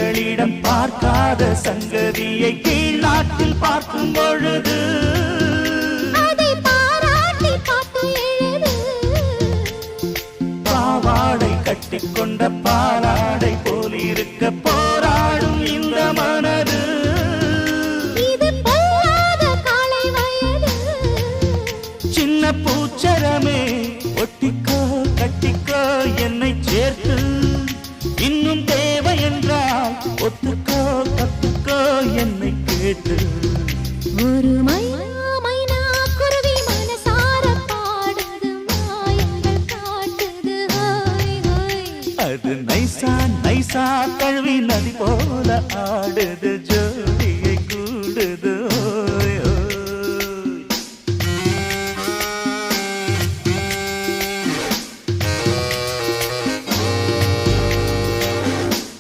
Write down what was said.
எங்களிடம் பார்க்காத சங்கதியை கீழ் நாட்டில் பார்க்கும் பொழுது அதை பாராட்டி பாட்டு எழுது. பாவாடை கட்டிக்கொண்ட பாலாடை போல் இருக்க போராடும் இந்த மனது. இது பொல்லாத காலை வயது. சின்ன பூச்சரமே ஒட்டிக்கோ கட்டிக்கோ என்னை சேர்த்து, இன்னும் தேவை என்றால் ஒத்துக்கோ கத்துக்கோ என்னை கேட்டு. ஒரு மைனா குருவி மனசார பாடுது, மாயங்கள் காட்டுது. ஹாய் ஹாய் அது நைசா நைசா கழுவி நதி போல ஆடுது, ஜோடியை கூடுது.